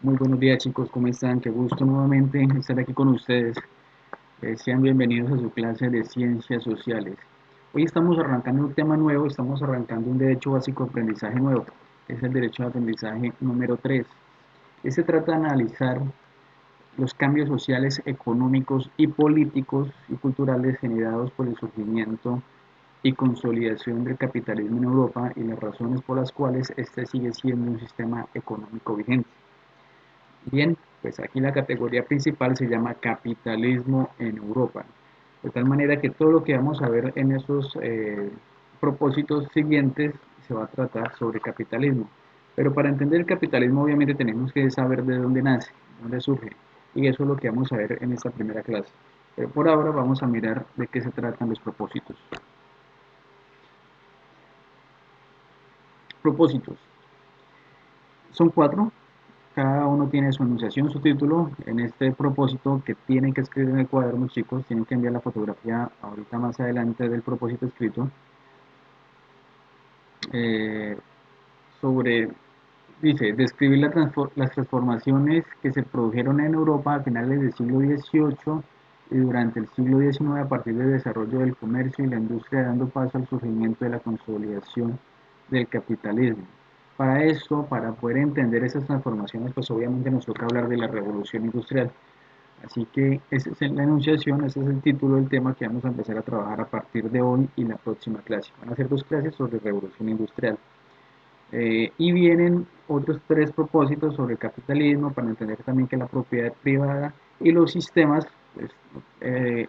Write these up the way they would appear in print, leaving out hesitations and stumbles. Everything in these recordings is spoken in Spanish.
Muy buenos días chicos, ¿cómo están? Qué gusto nuevamente estar aquí con ustedes. Sean bienvenidos a su clase de Ciencias Sociales. Hoy estamos arrancando un tema nuevo, estamos arrancando un derecho básico de aprendizaje nuevo. Es el derecho de aprendizaje número 3. Este trata de analizar los cambios sociales, económicos y políticos y culturales generados por el surgimiento y consolidación del capitalismo en Europa y las razones por las cuales este sigue siendo un sistema económico vigente. Bien, pues aquí la categoría principal se llama capitalismo en Europa. De tal manera que todo lo que vamos a ver en esos propósitos siguientes se va a tratar sobre capitalismo. Pero para entender el capitalismo obviamente tenemos que saber de dónde nace, dónde surge. Y eso es lo que vamos a ver en esta primera clase. Pero por ahora vamos a mirar de qué se tratan los propósitos. Propósitos. Son cuatro. Cada uno tiene su enunciación, su título. En este propósito que tienen que escribir en el cuaderno, chicos, tienen que enviar la fotografía ahorita más adelante del propósito escrito. eh, sobre, dice, describir las transformaciones que se produjeron en Europa a finales del siglo XVIII y durante el siglo XIX a partir del desarrollo del comercio y la industria, dando paso al surgimiento de la consolidación del capitalismo. Para esto, para poder entender esas transformaciones, pues obviamente nos toca hablar de la revolución industrial. Así que esa es la enunciación, ese es el título del tema que vamos a empezar a trabajar a partir de hoy y la próxima clase. Van a ser dos clases sobre revolución industrial. Y vienen otros tres propósitos sobre el capitalismo para entender también que la propiedad privada y los sistemas, pues,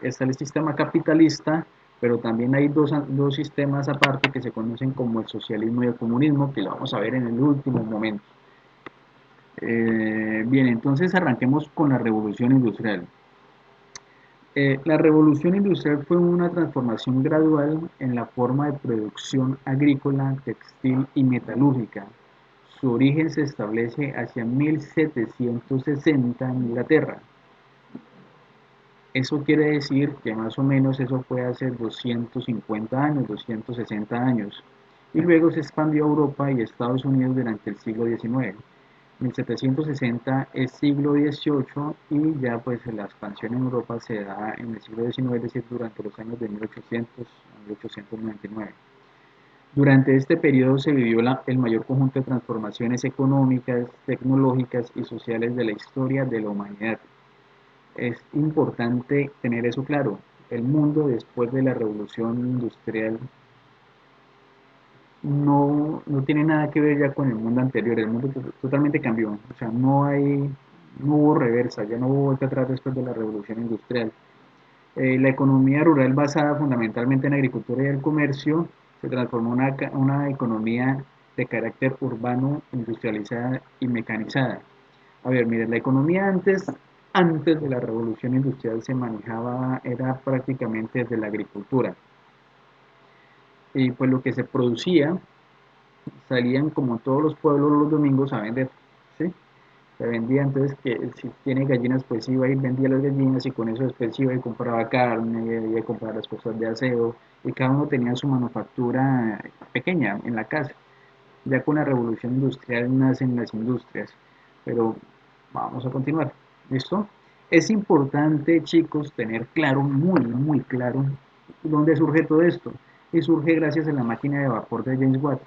está el sistema capitalista, pero también hay dos sistemas aparte que se conocen como el socialismo y el comunismo, que lo vamos a ver en el último momento. Bien, entonces arranquemos con la revolución industrial. La revolución industrial fue una transformación gradual en la forma de producción agrícola, textil y metalúrgica. Su origen se establece hacia 1760 en Inglaterra. Eso quiere decir que más o menos eso fue hace 250 años, 260 años. Y luego se expandió a Europa y Estados Unidos durante el siglo XIX. 1760 es siglo XVIII y ya pues la expansión en Europa se da en el siglo XIX, es decir, durante los años de 1800 a 1899. Durante este periodo se vivió el mayor conjunto de transformaciones económicas, tecnológicas y sociales de la historia de la humanidad. Es importante tener eso claro. El mundo después de la revolución industrial no tiene nada que ver ya con el mundo anterior, el mundo totalmente cambió, o sea, no hubo reversa, ya no hubo vuelta atrás después de la revolución industrial. La economía rural basada fundamentalmente en la agricultura y el comercio se transformó en una economía de carácter urbano, industrializada y mecanizada. A ver, mire, la economía antes de la revolución industrial se manejaba, era prácticamente desde la agricultura. Y pues lo que se producía salían como todos los pueblos los domingos a vender, ¿sí? Se vendía, entonces que si tiene gallinas pues iba y vendía las gallinas y con eso después iba y compraba carne, iba a comprar las cosas de aseo y cada uno tenía su manufactura pequeña en la casa. Ya con la revolución industrial nacen las industrias, pero vamos a continuar, ¿listo? Es importante, chicos, tener claro, muy claro, dónde surge todo esto. Y surge gracias a la máquina de vapor de James Watt.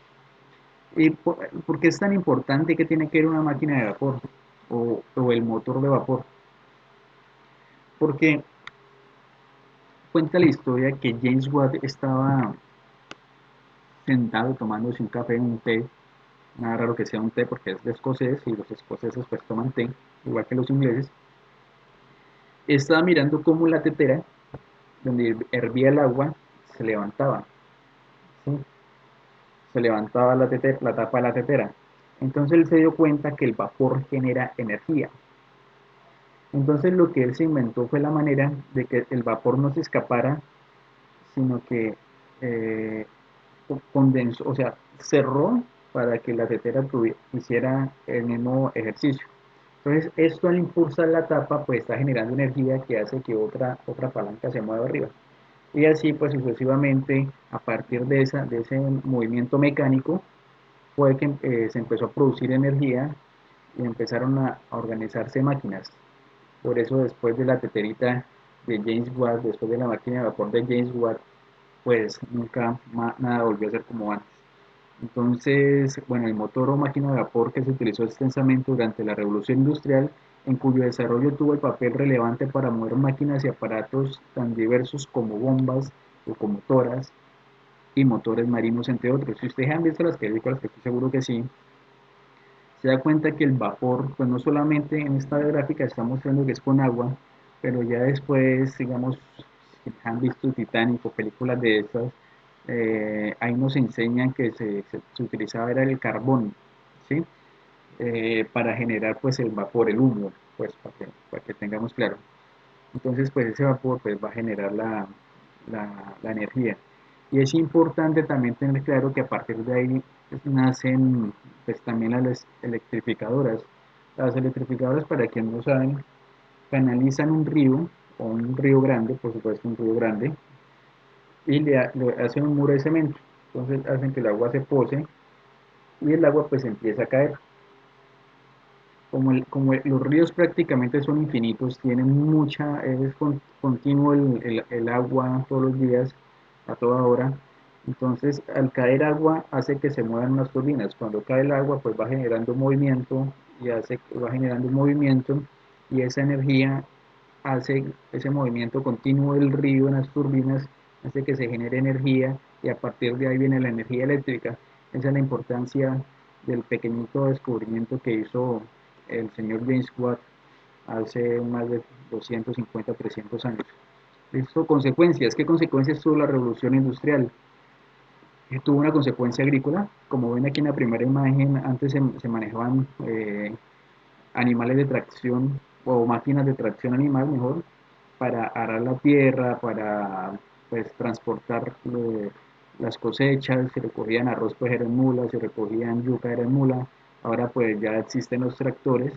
¿Y por qué es tan importante que tiene que ver una máquina de vapor o el motor de vapor? Porque cuenta la historia que James Watt estaba sentado tomándose un café, un té, nada raro que sea un té porque es de escocés y los escoceses pues toman té, igual que los ingleses. Estaba mirando cómo la tetera, donde hervía el agua, se levantaba, ¿sí? Se levantaba la tapa de la tetera. Entonces él se dio cuenta que el vapor genera energía. Entonces lo que él se inventó fue la manera de que el vapor no se escapara, sino que eh, condensó, o sea, cerró para que la tetera hiciera el mismo ejercicio. Entonces esto al impulsar la tapa pues está generando energía que hace que otra palanca se mueva arriba. Y así pues sucesivamente a partir de ese movimiento mecánico fue que se empezó a producir energía y empezaron a organizarse máquinas. Por eso después de la teterita de James Watt, después de la máquina de vapor de James Watt, pues nunca nada volvió a ser como antes. Entonces, bueno, el motor o máquina de vapor que se utilizó extensamente durante la Revolución Industrial, en cuyo desarrollo tuvo el papel relevante para mover máquinas y aparatos tan diversos como bombas, locomotoras y motores marinos, entre otros. Si ustedes han visto las películas, que estoy seguro que sí, se da cuenta que el vapor, pues no solamente en esta gráfica está mostrando que es con agua, pero ya después, digamos, si han visto Titanic o películas de estas, ahí nos enseñan que se utilizaba era el carbón, ¿sí? Para generar pues el vapor, el humo, pues para que tengamos claro. Entonces pues ese vapor pues va a generar la energía. Y es importante también tener claro que a partir de ahí pues, nacen pues también las electrificadoras. Las electrificadoras, para quienes no saben, canalizan un río, o un río grande, por supuesto un río grande, y le hacen un muro de cemento. Entonces hacen que el agua se pose y el agua pues empieza a caer. Los ríos prácticamente son infinitos, tienen es continuo el agua todos los días, a toda hora. Entonces, al caer agua hace que se muevan unas turbinas. Cuando cae el agua, pues va generando movimiento va generando un movimiento y esa energía hace ese movimiento continuo del río en las turbinas, hace que se genere energía y a partir de ahí viene la energía eléctrica. Esa es la importancia del pequeñito descubrimiento que hizo el señor James Watt hace más de 250, 300 años. Listo, consecuencias. ¿Qué consecuencias tuvo la revolución industrial? Tuvo una consecuencia agrícola. Como ven aquí en la primera imagen, antes se manejaban animales de tracción o máquinas de tracción animal, mejor, para arar la tierra, para pues, transportar las cosechas, se recogían arroz pues era en mula, se recogían yuca era en mula, ahora pues ya existen los tractores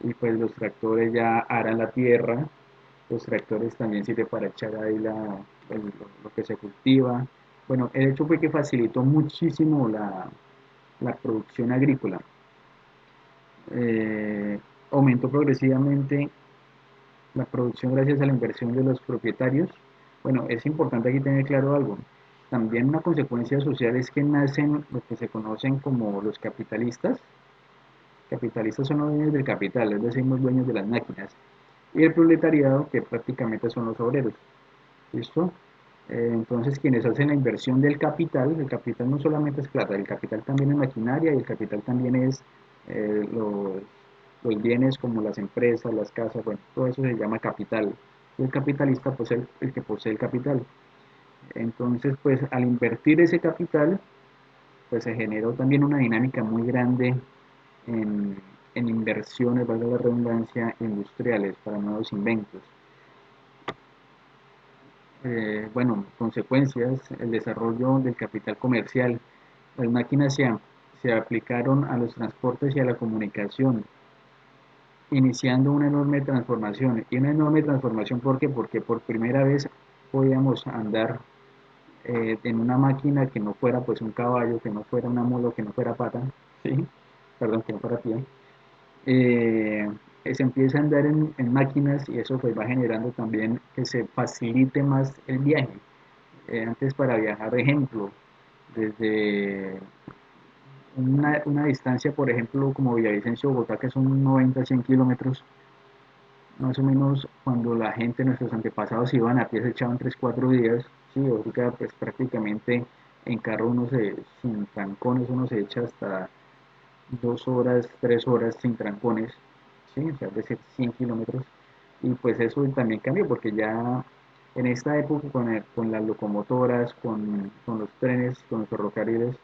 y pues los tractores ya aran la tierra, los tractores también sirven para echar ahí lo que se cultiva. Bueno, el hecho fue que facilitó muchísimo la producción agrícola. Eh, Aumentó progresivamente la producción gracias a la inversión de los propietarios. Bueno, es importante aquí tener claro algo. También una consecuencia social es que nacen lo que se conocen como los capitalistas. Capitalistas son los dueños del capital, es decir, los dueños de las máquinas. Y el proletariado, que prácticamente son los obreros. ¿Listo? Entonces, quienes hacen la inversión del capital, el capital no solamente es plata, el capital también es maquinaria y el capital también es eh, los, los bienes como las empresas, las casas, bueno, todo eso se llama capital. Y el capitalista, pues, el que posee el capital. Entonces, pues, al invertir ese capital, pues se generó también una dinámica muy grande en, en inversiones, valga la redundancia, industriales para nuevos inventos. Bueno, consecuencias, el desarrollo del capital comercial. Las máquinas se aplicaron a los transportes y a la comunicación, iniciando una enorme transformación. Y una enorme transformación, ¿por qué? Porque por primera vez podíamos andar en una máquina que no fuera pues un caballo, que no fuera una mula, que no fuera pata, ¿sí? Perdón, que no fuera pie. eh, Se empieza a andar en máquinas y eso pues va generando también que se facilite más el viaje. Antes para viajar, ejemplo, desde una distancia, por ejemplo, como Villavicencio-Bogotá, que son 90, 100 kilómetros, más o menos cuando la gente, nuestros antepasados iban a pie, se echaban 3 4 días, sí, ahorita pues prácticamente en carro sin trancones, uno se echa hasta 2 horas, 3 horas sin trancones, ¿sí? O sea, es decir, 100 kilómetros. Y pues eso también cambió porque ya en esta época con las locomotoras, con los trenes, con los ferrocarriles,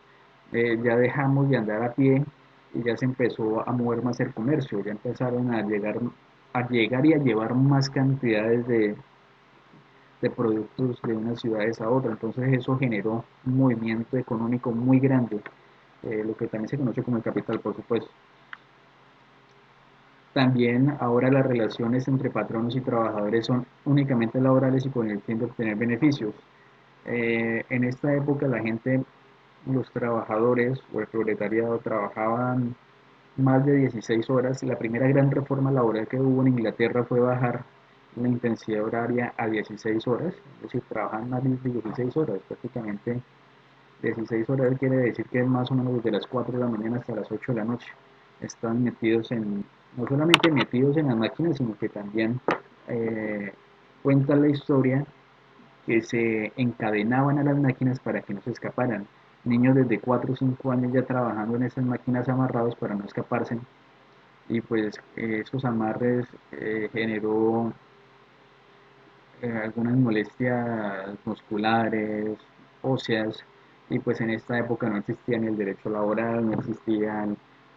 ya dejamos de andar a pie y ya se empezó a mover más el comercio, ya empezaron a llegar y a llevar más cantidades de productos de unas ciudades a otras. Entonces eso generó un movimiento económico muy grande, lo que también se conoce como el capital, por supuesto. También ahora las relaciones entre patronos y trabajadores son únicamente laborales y con el fin de obtener beneficios. En esta época la gente, los trabajadores o el proletariado trabajaban más de 16 horas. La primera gran reforma laboral que hubo en Inglaterra fue bajar la intensidad horaria a 16 horas, es decir, trabajan más de 16 horas, prácticamente 16 horas quiere decir que más o menos desde las 4 de la mañana hasta las 8 de la noche están metidos en, no solamente metidos en las máquinas, sino que también eh, cuenta la historia que se encadenaban a las máquinas para que no se escaparan. Niños desde 4 o 5 años ya trabajando en esas máquinas amarrados para no escaparse y pues esos amarres generó algunas molestias musculares, óseas, y pues en esta época no existía ni el derecho laboral, no existía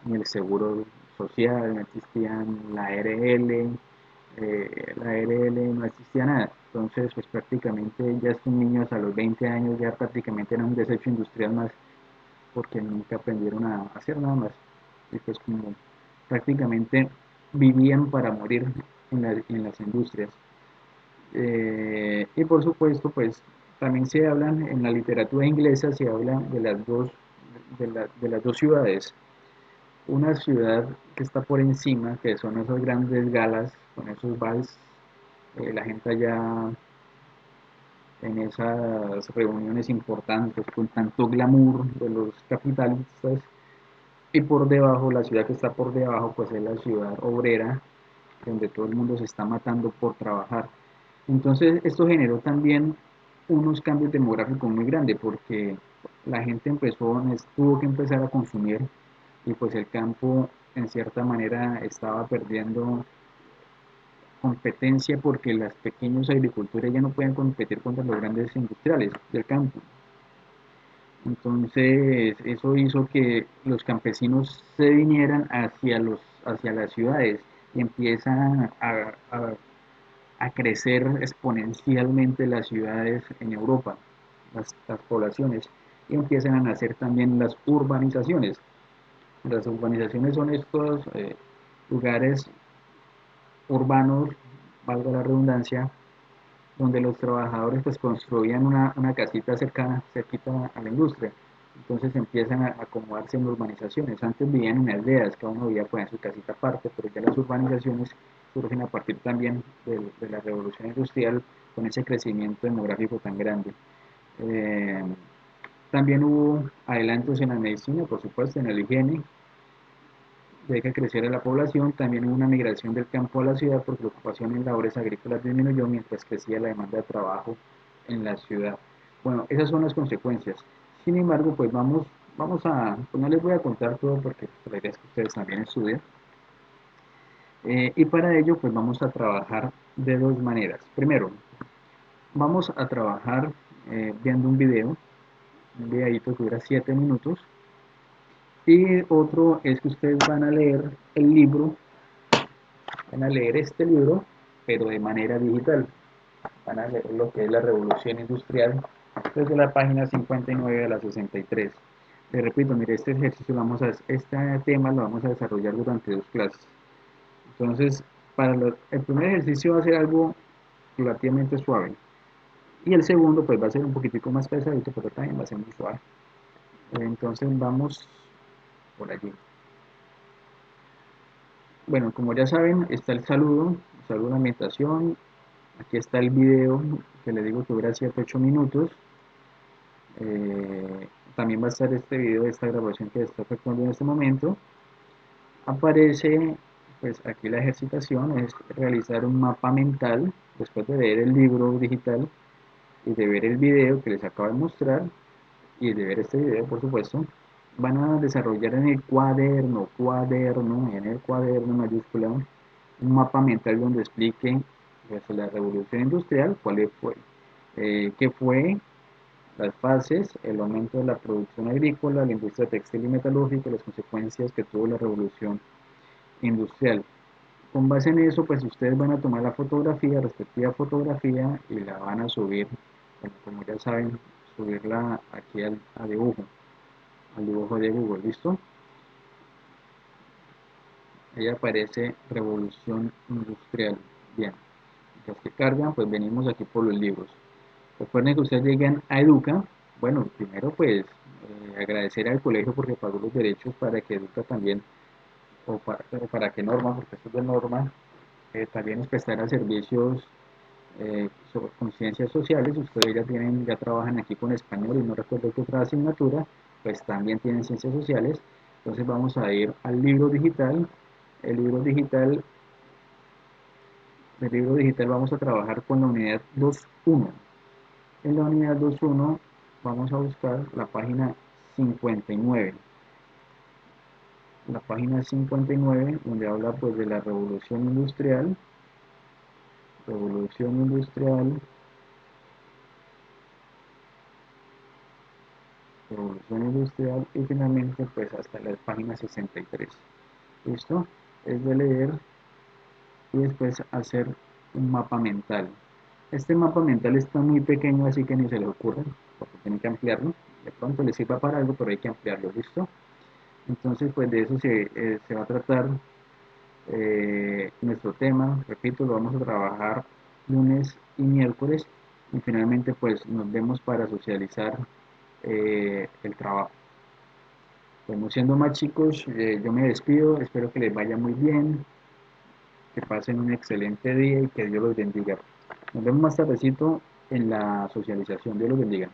ni el seguro social, no existía la ARL no existía nada. Entonces, pues prácticamente ya estos niños a los 20 años ya prácticamente eran un desecho industrial más, porque nunca aprendieron a hacer nada más. Y pues como prácticamente vivían para morir en las industrias. Y por supuesto, pues también se hablan en la literatura inglesa, se habla de las dos ciudades. Una ciudad que está por encima, que son esas grandes galas, con esos vals, la gente allá en esas reuniones importantes, con tanto glamour de los capitalistas, y por debajo, la ciudad que está por debajo, pues es la ciudad obrera, donde todo el mundo se está matando por trabajar. Entonces, esto generó también unos cambios demográficos muy grandes, porque la gente tuvo que empezar a consumir, y pues el campo en cierta manera estaba perdiendo competencia porque los pequeños agricultores ya no pueden competir contra los grandes industriales del campo. Entonces, eso hizo que los campesinos se vinieran hacia las ciudades y empiezan a crecer exponencialmente las ciudades en Europa, las poblaciones, y empiezan a nacer también las urbanizaciones. Las urbanizaciones son estos lugares urbanos, valga la redundancia, donde los trabajadores pues construían una casita cercana, cerquita a la industria. Entonces empiezan a acomodarse en urbanizaciones. Antes vivían en aldeas, cada uno vivía pues, en su casita aparte, pero ya las urbanizaciones surgen a partir también de la revolución industrial con ese crecimiento demográfico tan grande. Eh, También hubo adelantos en la medicina, por supuesto, en la higiene, de que creciera la población. También hubo una migración del campo a la ciudad porque la ocupación en labores agrícolas disminuyó mientras crecía la demanda de trabajo en la ciudad. Bueno, esas son las consecuencias. Sin embargo, pues pues no les voy a contar todo porque la idea es que ustedes también estudien. Y para ello, pues vamos a trabajar de dos maneras. Primero, vamos a trabajar viendo un videito que dura 7 minutos. Y otro es que ustedes van a leer el libro, van a leer este libro, pero de manera digital. Van a leer lo que es la revolución industrial desde la página 59 a la 63. Les repito, mire, este tema lo vamos a desarrollar durante 2 clases. Entonces, el primer ejercicio va a ser algo relativamente suave. Y el segundo, pues va a ser un poquitico más pesadito, pero también va a ser muy suave. Entonces, vamos por allí. Bueno, como ya saben, está el saludo, la ambientación. Aquí está el video que le digo que dura 7-8 minutos. Eh, También va a estar este video de esta grabación que está efectuando en este momento. Aparece, pues aquí la ejercitación es realizar un mapa mental después de leer el libro digital y de ver el video que les acabo de mostrar y de ver este video, por supuesto. Van a desarrollar en el cuaderno mayúscula, un mapa mental donde expliquen pues, la revolución industrial, qué fue, las fases, el aumento de la producción agrícola, la industria textil y metalúrgica, las consecuencias que tuvo la revolución industrial. Con base en eso, pues ustedes van a tomar la fotografía, respectiva fotografía, y la van a subir, bueno, como ya saben, subirla aquí al dibujo de Google, ¿listo? Ahí aparece revolución industrial. Bien, mientras que cargan, pues venimos aquí por los libros. Recuerden que ustedes llegan a Educa. Bueno, primero pues agradecer al colegio porque pagó los derechos para que Educa también o para qué norma, porque esto es de norma, también es prestar a servicios con ciencias sociales. Ustedes ya trabajan aquí con español y no recuerdo qué otra asignatura, pues también tienen ciencias sociales. Entonces vamos a ir al libro digital. El libro digital, el libro digital vamos a trabajar con la unidad 2.1. En la unidad 2.1 vamos a buscar la página 59. La página 59, donde habla pues de la revolución industrial, revolución industrial y finalmente pues hasta la página 63. ¿Listo? Es de leer y después hacer un mapa mental. Este mapa mental está muy pequeño, así que ni se le ocurra, porque tienen que ampliarlo. De pronto le sirva para algo, pero hay que ampliarlo, ¿listo? Entonces, pues de eso se va a tratar nuestro tema. Repito, lo vamos a trabajar lunes y miércoles. Y finalmente, pues nos vemos para socializar el trabajo. Bueno, siendo más chicos, yo me despido. Espero que les vaya muy bien, que pasen un excelente día y que Dios los bendiga. Nos vemos más tardecito en la socialización. Dios los bendiga.